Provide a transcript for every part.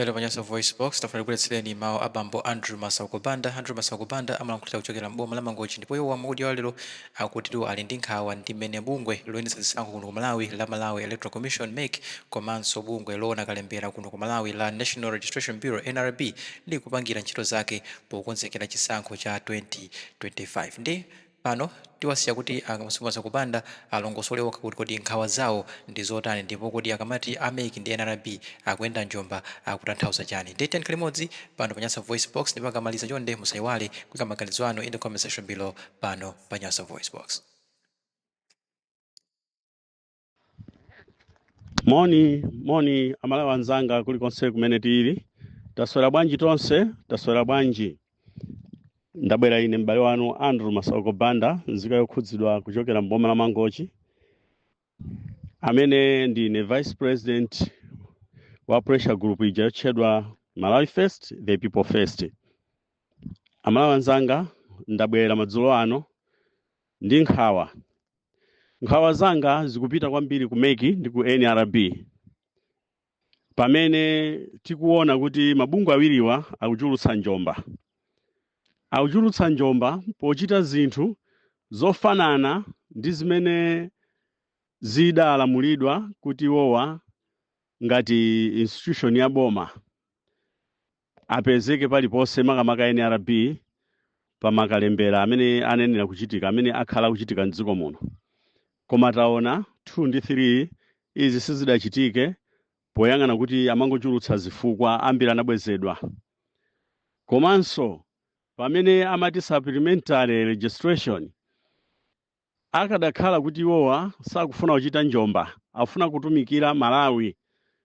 Lero panyaso voice box tafanikuletsereni mawu abambo Andrew Masakobanda. Andrew Masakobanda amalankhulira kuchokera m'boma la Mangochi ndipo iwo wamudi wa lero akutitu ali ndi nkhawa ndi mmene bungwe loyendetsa zisankho kuno ku Malawi la Malawi Electoral Commission MEC komanso bungwe loona kalembera kuno ku Malawi la National Registration Bureau NRB likupangira ntchito zake pokonzekera chisankho cha 2025. Ndi pano tiwasiya kuti Masakobanda alongosole okha kuti kodi nkhawa zawo ndi zotani ndipo kodi akamati MEC ndi NRB akuyenda njomba akutanthauza chani. Nditeni kalimodzi pano panyasa voice box ndipo akamaliza chonde musayiwale kuika maganizo anu in the comment section below pano panyasa voice box. Moni amalawi anzanga kulikonse kumene tili. Taswera bwanji tonse, taswera bwanji. Ndabwera ine m'bale wanu Andrew Masakobanda, nzika yokhudzidwa kuchokera m'boma la Mangochi, amene ndine Vice President wa pressure group ija yotchedwa Malawi First, the People First. Amalawi anzanga, ndabwera madzulo ano ndi nkhawa zanga zikupita kwambiri ku MEC ndi ku NRB, pamene tikuona kuti mabungwe awiriwa akuchulutsa njomba pochita zinthu zofanana ndi zimene zidalamulidwa kuti iwowa ngati institution ya boma apezeke paliponse makamaka NRB pamakalembera amene anenera kuchitika, amene akhala kuchitika m'dziko muno. Koma taona 2 ndi 3 izi sizidachitike poyang'ana kuti amangochulutsa zifukwa ambiri anabwezedwa. Komanso pamene amati supplementary registration akadakhala kuti iwowa sakufuna kuchita njomba, afuna kutumikira Malawi,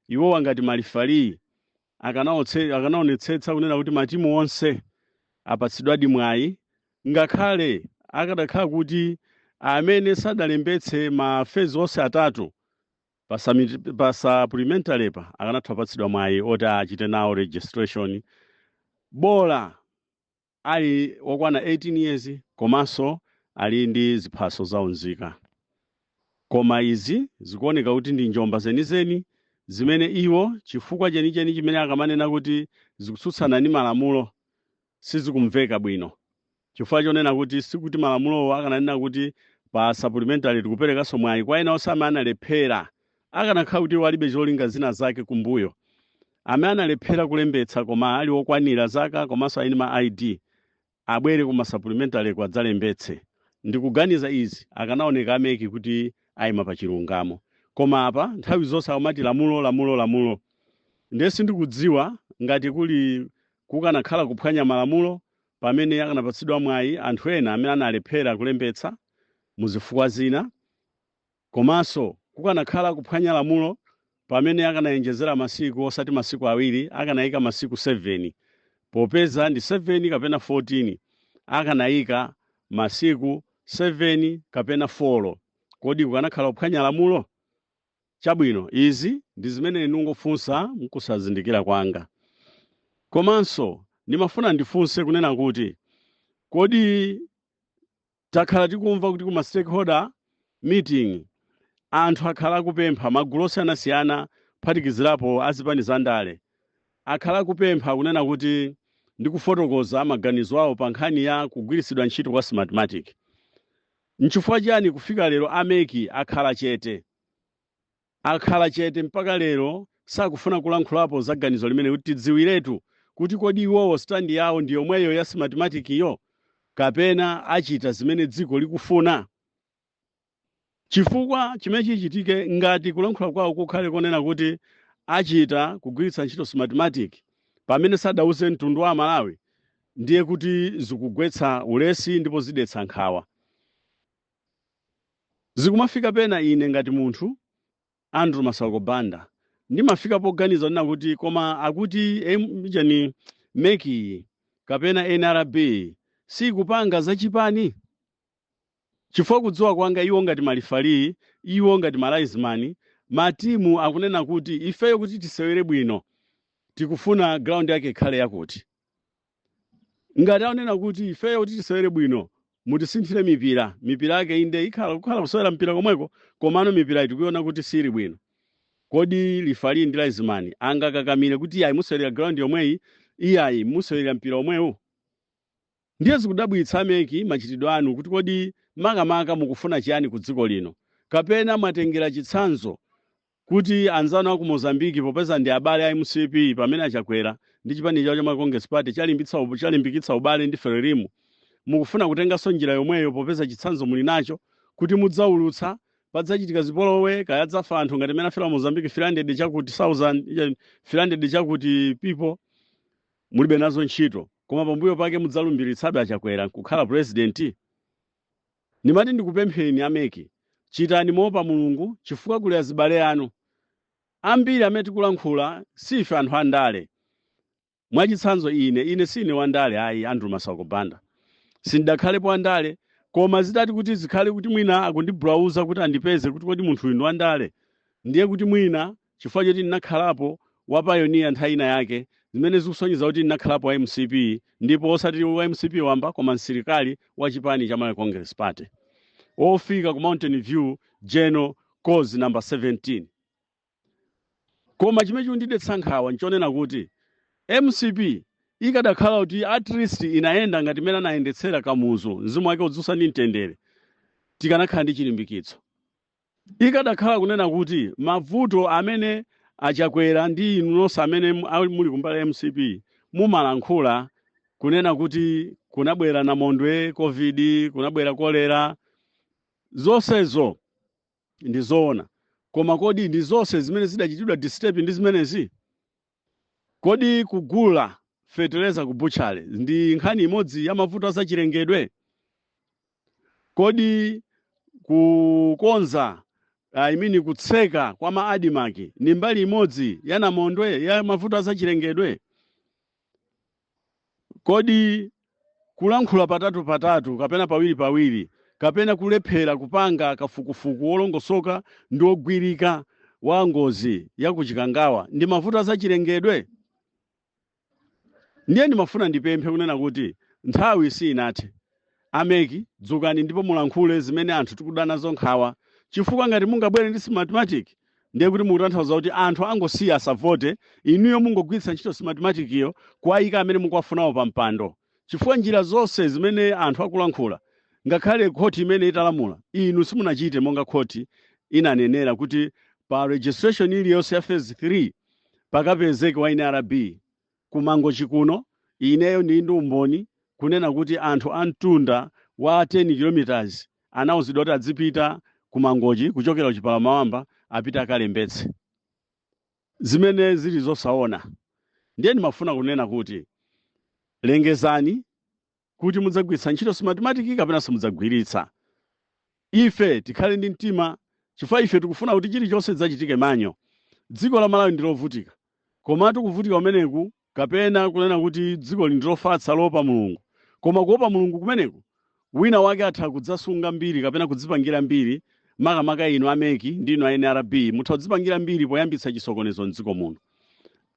iwowa ngati malifali akanaonetsetsa kunena kuti matimu onse apatsidwadi mwayi, ngakhale akadakhala kuti amene sadalembetse mafezi onse atatu pa supplementary akanatha kupatsidwa mwayi oti achite nawo registration, bola ali wakwana 18 years komanso ali ndi ziphaso zaunzika. Koma izi zikuoneka kuti ndi njomba zenizeni zimene iwo chifukwa chenicheni chimene akamanena kuti zikutsutsana ndi malamulo sizikumveka bwino. Chifukwa chonena kuti sikuti malamulowo akananena kuti pa supplementary tikuperekanso mwayi kwa ena onse amene analephera, akanakhala kuti walibe cholinga zina zake kumbuyo, amene analephera kulembetsa koma ali okwanira zaka komanso ali ma ID abwere kuma supplementary kwadzalembetse. Ndikuganiza izi akanaoneka MEC kuti ayima pa chilungamo. Koma apa nthawi zonse amati lamulo. Ndesi ndikudziwa ngati kukanakhala kuphwanya malamulo pamene akanapatsidwa mwayi anthu ena amene analephera kulembetsa muzifukwa zina, komanso kukanakhala kuphwanya lamulo pamene akanayenjezera masiku osati masiku awiri, akanayika masiku 7, popeza ndi 7 kapena 14, akanayika masiku 7 kapena 4. Kodi kukanakhala kuphwanya lamulo? Chabwino, izi ndi zimene ndingofunsa mkusazindikira kwanga. Komanso ndimafuna ndifunse kunena kuti kodi takhala tikumva kuti kuma stakeholder meeting anthu akhala kupempha magulu osiyanasiyana phatikizirapo azipani zandale akhala kupempha kunena kuti ndikufotokoza maganizo awo pa nkhani ya kugwiritsidwa ntchito kwa smartmatic. Nchifukwa chani kufika lero MEC akhala chete mpaka lero sakufuna kulankhulapo za ganizo limene kuti tidziwiretu kuti kodi iwowo stand yawo ndi yomweyo ya smartmatic iyo kapena achita zimene dziko likufuna. Chifukwa chimene chichitike ngati kulankhula kwawo kukhale konena kuti achita kugwiritsa ntchito smartmatic pamene sadauze mtundu wa Malawi, ndiye kuti zikugwetsa ulesi ndipo zidetsa nkhawa. Zikumafika pena ine ngati munthu Andrew Masakobanda ndimafika poganiza nina kuti koma akuti MEC kapena NRB sikupanga zachipani. Chifukwa kudziwa kwanga iwo ngati malifali, iwo ngati malaizimani, matimu akunena kuti ifeyo kuti tisewere bwino tikufuna ground yake ikhale yakuti. Ngati aonena kuti ifeyo kuti tisewere bwino mutisinthire mipira yake inde ikhala kusewera mpira komweko, komano mipira tikuiona kuti siri bwino. kodi lifali ndi laizimani angakakamire kuti iyayi musewera ground yomweyi iyayi musewera mpira omwewo. Ndiye zikudabwitsa ameki machitidwe anu kuti kodi makamaka mukufuna chiyani ku dziko lino, kapena mwatengera chitsanzo kuti anzanu aku Mozambiki popeza ndi abale a MCP pamene achakwera ndi chipani chawo cha Congress Party chalimbikitsa ubale ndi Frelimo, mukufuna kutenganso njira yomweyo popeza chitsanzo muli nacho kuti mudzaulutsa padzachitika zipolowe kaya dzafa anthu ngati mene afera Mozambiki 300 chakuti 1000 300 chakuti people mulibe nazo ntchito, koma pambuyo pake mudzalumbiritsabe achakwera kukhala president. Nimati ndikupempheni ameki, chitani moopa Mulungu chifukwa kuli azibale anu ambiri amene tikulankhula sife anthu andale. Mwachitsanzo ine sine wandale ayi Andrew Masauko Banda, sindakhalepo andale, koma zitati kuti zikhale kuti mwina akundibrowser kuti andipeze kuti kodi munthu uyu ndi wandale, ndiye kuti mwina chifukwa choti ndinakhalapo wa pioneer nthawi ina yake zimene zikusonyeza kuti ndinakhalapo wa MCP, ndipo osati wa MCP wamba koma msilikali wa chipani cha Malawi Congress Party ofika ku Mountain View General Cause number 17. Koma chimene chindidetsa nkhawa nchonena kuti MCP ikadakhala kuti at least inaenda ngati mene anayendetsera Kamuzu mzimu wake udzusa ndi mtendere, tikanakhala ndi chilimbikitso. Ikadakhala kunena kuti mavuto amene achakwera ndi inu nonse amene muli kumbali MCP mumalankhula kunena kuti kunabwera namondwe, COVID, kunabwera kolera, zonsezo ndi zoona, koma kodi ndi zonse zimene zidachitidwa disturb ndi zimenezi? Kodi kugula fertilizer ku butchery ndi nkhani imodzi ya mavuto azachilengedwe? Kodi kukonza kutseka kwa maadimaki ni mbali imodzi ya namondwe ya mavuto azachilengedwe? Kodi kulankhula patatu kapena pawiri kapena kulephera kupanga kafukufuku wolongosoka ndi ogwirika wa ngozi ya kuchikangawa ndi mavuto azachilengedwe? Ndiye ndimafuna ndipemphe kunena kuti nthawi sinathe. Ameki dzukani ndipo mulankhule zimene anthu tikudana nazo nkhawa, chifukwa ngati mungabwere ndi mathematic ndiye kuti mukutanthauza kuti anthu angosiya asavote, inuyo mungogwiritsa ntchito mathematic iyo kuwayika amene mukuwafunawo pa mpando, chifukwa njira zonse zimene anthu akulankhula ngakhale khoti imene italamula inu simunachite monga khoti inanenera kuti pa registration iliyonse ya phase 3 pakapezeke wa NRB kumangochi kuno. Ineyo ndi umboni kunena kuti anthu amtunda wa 10 kilometers anawuzidwa kuti adzipita kumangochi kuchokera kuchipala mawamba apita akalembetse, zimene zili zosaona. Ndiye ndimafuna kunena kuti lengezani kuti mudzagwiritsa ntchito mathematic kapena simudzagwiritsa. Ife tikhale ndi mtima, chifukwa ife tikufuna kuti chilichonse chidzachitike manyo. Dziko la Malawi ndilovutika, komatu kuvutika kumeneku kapena kunena kuti dziko lindilofatsa lopa Mulungu, koma kuopa Mulungu kumeneku wina wake atha kudzasunga mbiri kapena kudzipangira mbiri. Makamaka inu ameki ndinu a NRB mutha kudzipangira mbiri poyambitsa chisokonezo m'dziko muno.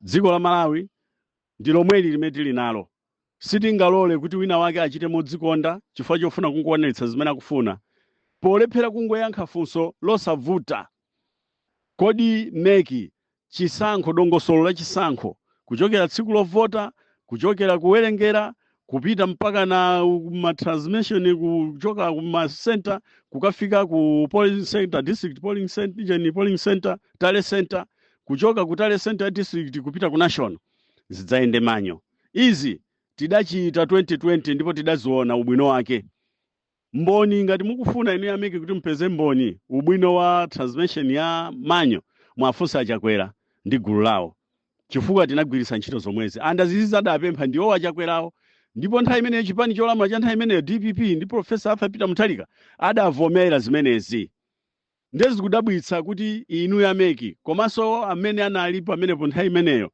Dziko la Malawi ndi lomweli limene tili nalo, sitingalole kuti wina wake achite modzikonda chifukwa chofuna kungoonetsa zimene akufuna, polephera kungoyankha funso losavuta. Kodi neki chisankho, dongosolo la chisankho kuchokera tsiku lovota, kuchokera kuwerengera, kupita mpaka na transmission kuchoka kuma center kukafika ku polling center, district polling center, polling center, tale center, kuchoka ku tale center district kupita ku national, zidzaende manyo. Izi tidachita 2020 ndipo tidaziona ubwino wake. Mboni ngati mukufuna inu ameki kuti mpeze mboni ubwino wa transmission ya manyo, mwafunsa achakwera ndi gulu lawo, chifukwa tinagwiritsa ntchito zomwezi. Andazizi adapempha ndiwo achakwerawo, ndipo nthawi imeneyo chipani cholamula cha nthawi imeneyo DPP ndi Professor Arthur Peter Mutharika adavomera zimenezi. Ndezi zikudabwitsa kuti inu ameki komanso amene analipo amenepo nthawi imeneyo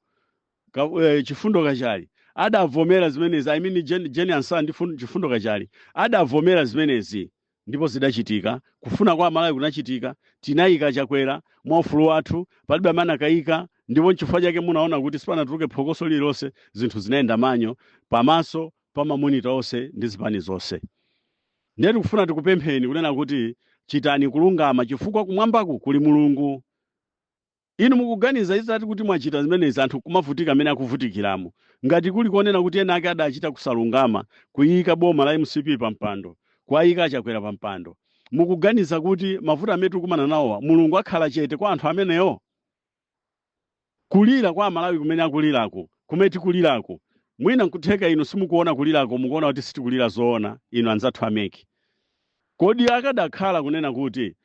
Chifundo Kachali adavomera zimenezi. I mean Jenny Ansa ndi Chifundo Kachali adavomera zimenezi, ndipo zidachitika. Kufuna kwa Malawi kunachitika, tinayika Chakwera mwaufulu wathu, palibe amene akayika, ndipo chifukwa chake munaona kuti sipanatuluke phokoso lililonse, zinthu zinaenda manyo pamaso pa mamonita onse ndi zipani zonse. Ndiye tikufuna tikupempheni kunena kuti chitani kulungama, chifukwa kumwambaku kuli Mulungu. inu mukuganiza izati kuti mwachita zimenezi anthu kumavutika amene akuvutikiramo ngati kuli kuonena kuti ena ake adachita kusalungama kuyika boma la MCP pa mpando kwayika achakwera pa mpando mukuganiza kuti mavuto amene tikumana nawowa mulungu akhala chete kwa anthu ameneyo? Kulira kwa Amalawi kumene akulirako kumene tikulirako mwina nkutheka inu simukuona kulirako mukuona kuti sitikulira zoona inu anzathu ameki. Kodi akadakhala kunena kuti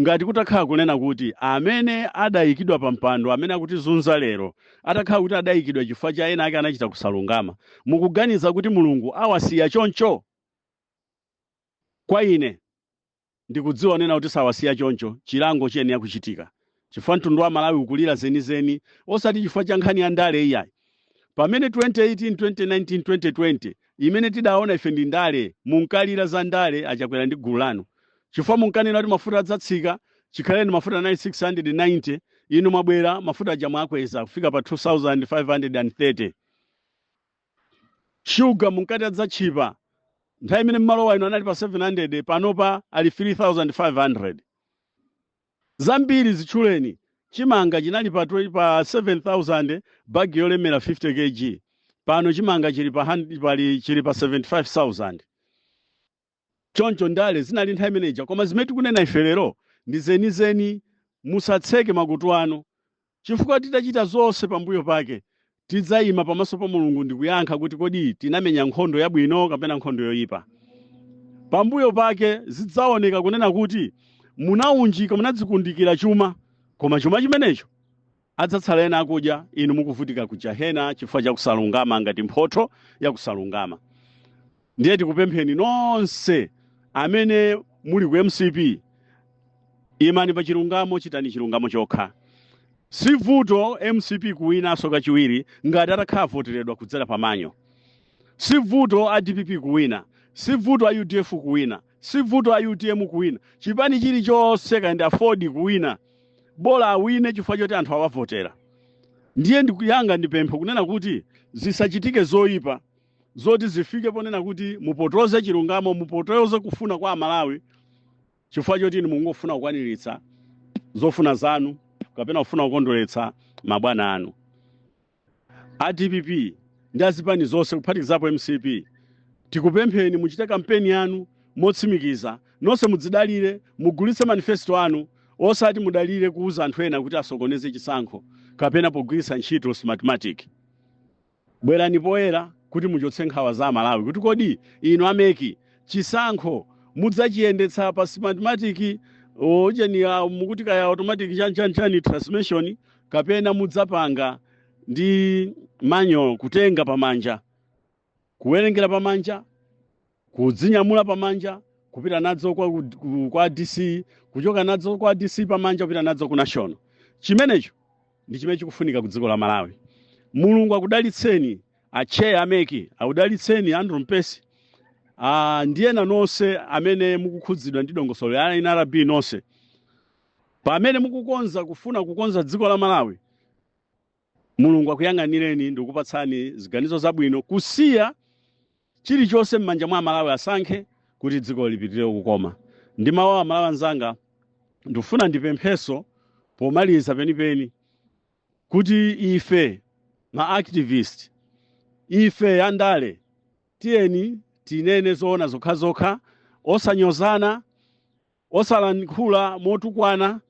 ngati kutakhala kunena kuti amene adayikidwa pa mpando amene akutizunza lero atakhala kuti adayikidwa chifukwa cha ena ake anachita kusalungama mukuganiza kuti mulungu awasiya choncho? Kwa ine ndikudziwa nena kuti sawasiya choncho, chilango chiyenera kuchitika chifukwa mtundu wa Malawi ukulira zenizeni osati chifukwa cha nkhani ya ndale iyayi. Pamene 2018 2019 2020 imene tidaona ife ndi ndale munkalira za ndale achakwera ndi gulu lanu chifukwa munkanena kuti mafuta adzatsika chikhaleni mafuta 9690 inu mwabwera mafuta aja mwakweza kufika pa 2530. Sugar munkati adzachipa nthawi imene mmalowa ino anali pa 700 panopa ali 3500. Zambiri zitchuleni chimanga chinali pa 7000 bagi yolemera 50 kg pano chimanga chili pa 75000. Choncho ndale zinali nthawi imeneja koma zimene tikunena ife lero ndi zenizeni musatseke makutu anu chifukwa titachita zonse pambuyo pake tidzayima pamaso pa mulungu ndi kuyankha kuti kodi tinamenya nkhondo yabwino kapena nkhondo yoyipa. Pambuyo pake zidzaoneka kunena kuti munaunjika munadzikundikira chuma koma chuma chimenecho adzatsala ena akudya inu mukuvutika ku jahena chifukwa cha kusalungama ngati mphotho ya kusalungama. Ndiye tikupempheni nonse amene muli ku MCP imani pa chilungamo chitani chilungamo chokha. Si vuto MCP kuwinanso kachiwiri ngati atakhala voteredwa kudzera pamanyo. Si vuto a DPP kuwina, si vuto a UDF kuwina, si vuto a UTM kuwina. Chipani chilichonse kandi afford kuwina bola awine chifukwa choti anthu awavotera. Ndiye ndikuyanga ndipempha kunena kuti zisachitike zoyipa zoti zifike ponena kuti mupotoze chilungamo mupotoze kufuna kwa Amalawi chifukwa choti inu mungofuna kukwaniritsa zofuna zanu kapena kufuna kukondoletsa mabwana anu. A DPP ndi azipani zonse kuphatikizapo MCP tikupempheni muchite kampeni yanu motsimikiza nonse mudzidalire mugulitse manifesto anu osati mudalire kuuza anthu ena kuti asokoneze chisankho kapena pogwiritsa ntchito smartmatic. Bwerani poyera kuti muchotse nkhawa za Malawi kuti kodi inu ameki chisankho mudzachiyendetsa pa smartmatic ojeni mukuti kaya automatic chanchani transmission kapena mudzapanga ndi manual kutenga pamanja kuwerengera pamanja kudzinyamula pamanja kupita nadzo kwa DC kuchoka nadzo kwa DC pamanja kupita nadzo ku national. Chimenecho ndi chimene chikufunika ku dziko la Malawi. Mulungu akudalitseni ache ameki akudalitseni Andrew Mpesi ndiyena nonse amene mukukhudzidwa ndi dongosolo ya NRB nonse pamene mukukonza kufuna kukonza dziko la Malawi. Mulungu akuyang'anireni ndi kukupatsani ziganizo zabwino kusiya chilichonse m'manja mwa Malawi asankhe kuti dziko lipitire kukoma. Ndi mawu a Malawi anzanga ndifuna ndipempheso pomaliza penipeni kuti ife ma activist ife andale tiyeni tinene zoona zokhazokha osanyozana osalankhula motukwana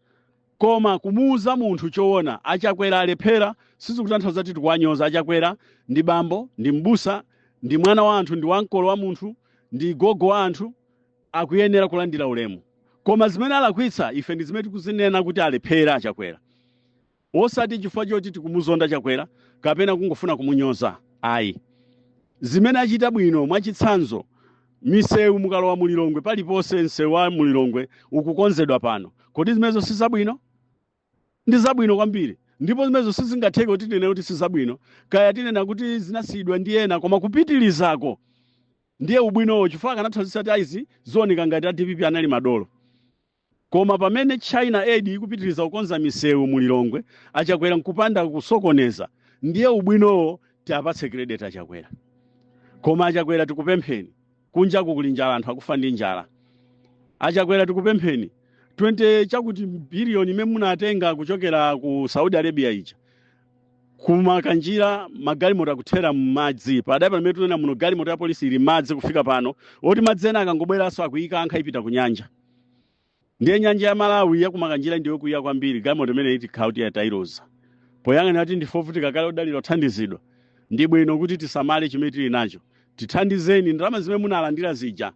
koma kumuuza munthu choona achakwera alephera sizikutanthauza kuti tikuwanyoza. Achakwera ndi bambo ndi mbusa ndi mwana wa anthu ndi wankolo wa munthu ndi gogo wa anthu akuyenera kulandira ulemu. Koma zimene alakwitsa ife ndi zimene tikuzinena kuti alephera achakwera osati chifukwa choti tikumuzonda chakwera kapena kungofuna kumunyoza ayi. Zimene achita bwino mwachitsanzo misewu mukalowa mulilongwe paliponse msewu wa mulilongwe ukukonzedwa pano kodi zimenezo si zabwino? Ndi zabwino kwambiri ndipo zimenezo sizingatheke kuti tinene kuti si zabwino kaya tinena kuti zinasiyidwa ndi ena koma kupitirizako ndiye ubwinowo chifukwa kanathandiza kuti izi zioneka ngati a DPP anali madolo. Koma pamene China Aid ikupitiriza kukonza misewu mulilongwe achakwera nkupanda kusokoneza ndiye ubwinowo tiapatse credit achakwera. Koma achakwera tikupempheni kunjaku kuli njala anthu akufa ndi njala. Achakwera tikupempheni 20 chakuti biliyoni imene munatenga kuchokera ku Saudi Arabia ija kumakanjira magalimoto akuthera m'madzi padali pamene tunena muno galimoto ya polisi ili madzi kufika pano oti madzi ena akangobweranso akuyika ankha ipita ku nyanja. Ndiye nyanja ya Malawi yakumakanjira ndiyo kuya kwambiri galimoto imene iti khauti ya Tairoza. Poyang'ana ati ndifofutika kale odalira othandizidwa ndi bwino kuti tisamale chimene tili nacho. Tithandizeni ndalama zimene munalandira zija.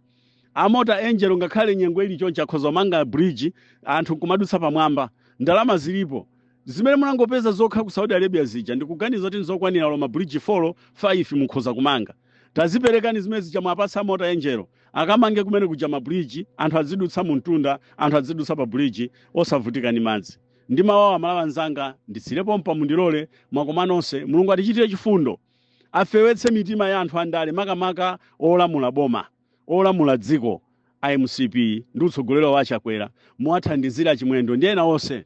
Amota Angel ngakhale nyengo ili choncha akhoza manga bridge anthu kumadutsa pamwamba ndalama zilipo zimene munangopeza zokha ku Saudi Arabia zija ndikuganiza kuti nzokwanira loma bridge 4 5 mukhoza kumanga. Taziperekani zimene zija mwapatsa Amota Angel akamange kumene kuja ma bridge anthu azidutsa mu mtunda anthu azidutsa pa bridge osavutika ndi madzi. Ndi mawawa Malawi anzanga ndisirepo mpa mundilole mwakoma nonse Mulungu atichitire chifundo afewetse mitima ya anthu andale makamaka olamula boma olamula dziko IMCP ndi utsogolero wa Chakwera muwathandizira chimwendo ndi ena onse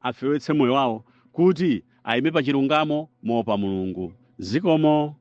afewetse moyo wawo kuti ayime pa chilungamo moopa Mulungu. Zikomo.